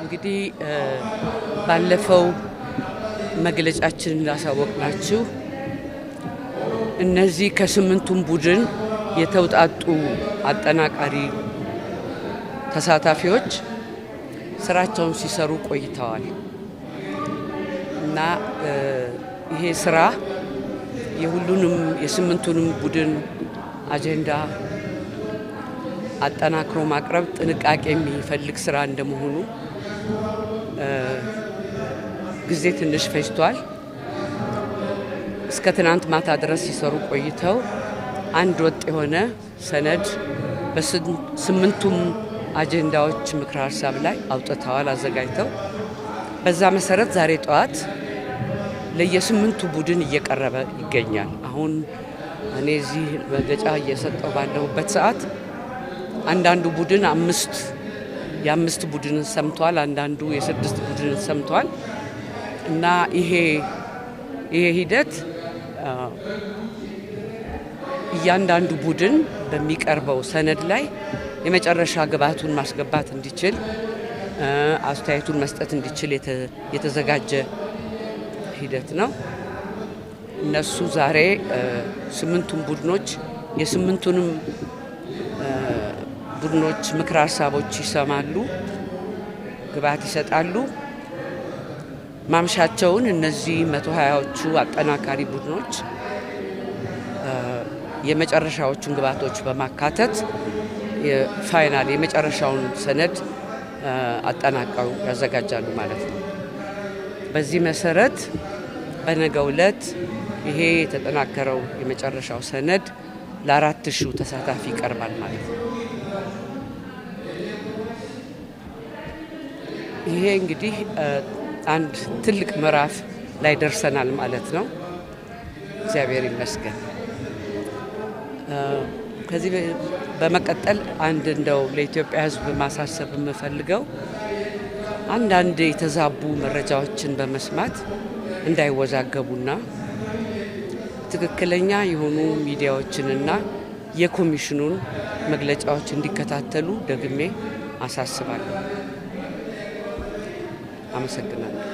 እንግዲህ ባለፈው መግለጫችን እንዳሳወቅናችሁ እነዚህ ከስምንቱም ቡድን የተውጣጡ አጠናቃሪ ተሳታፊዎች ስራቸውን ሲሰሩ ቆይተዋል እና ይሄ ስራ የሁሉንም የስምንቱንም ቡድን አጀንዳ አጠናክሮ ማቅረብ ጥንቃቄ የሚፈልግ ስራ እንደመሆኑ ጊዜ ትንሽ ፈጅቷል። እስከ ትናንት ማታ ድረስ ሲሰሩ ቆይተው አንድ ወጥ የሆነ ሰነድ በስምንቱም አጀንዳዎች ምክረ ሀሳብ ላይ አውጥተዋል አዘጋጅተው። በዛ መሰረት ዛሬ ጠዋት ለየስምንቱ ቡድን እየቀረበ ይገኛል። አሁን እኔ እዚህ መግለጫ እየሰጠው ባለሁበት ሰዓት አንዳንዱ ቡድን የአምስት ቡድንን ሰምቷል፣ አንዳንዱ የስድስት ቡድንን ሰምቷል እና ይሄ ሂደት እያንዳንዱ ቡድን በሚቀርበው ሰነድ ላይ የመጨረሻ ግብአቱን ማስገባት እንዲችል አስተያየቱን መስጠት እንዲችል የተዘጋጀ ሂደት ነው። እነሱ ዛሬ ስምንቱም ቡድኖች የስምንቱንም ቡድኖች ምክረ ሀሳቦች ይሰማሉ፣ ግብአት ይሰጣሉ። ማምሻቸውን እነዚህ 120ዎቹ አጠናካሪ ቡድኖች የመጨረሻዎቹን ግብአቶች በማካተት የፋይናል የመጨረሻውን ሰነድ አጠናቀው ያዘጋጃሉ ማለት ነው። በዚህ መሰረት በነገው ዕለት ይሄ የተጠናከረው የመጨረሻው ሰነድ ለ4000 ተሳታፊ ይቀርባል ማለት ነው። ይሄ እንግዲህ አንድ ትልቅ ምዕራፍ ላይ ደርሰናል ማለት ነው። እግዚአብሔር ይመስገን። ከዚህ በመቀጠል አንድ እንደው ለኢትዮጵያ ሕዝብ ማሳሰብ የምፈልገው አንዳንድ የተዛቡ መረጃዎችን በመስማት እንዳይወዛገቡና ትክክለኛ የሆኑ ሚዲያዎችንና የኮሚሽኑን መግለጫዎች እንዲከታተሉ ደግሜ አሳስባለሁ። አመሰግናለሁ።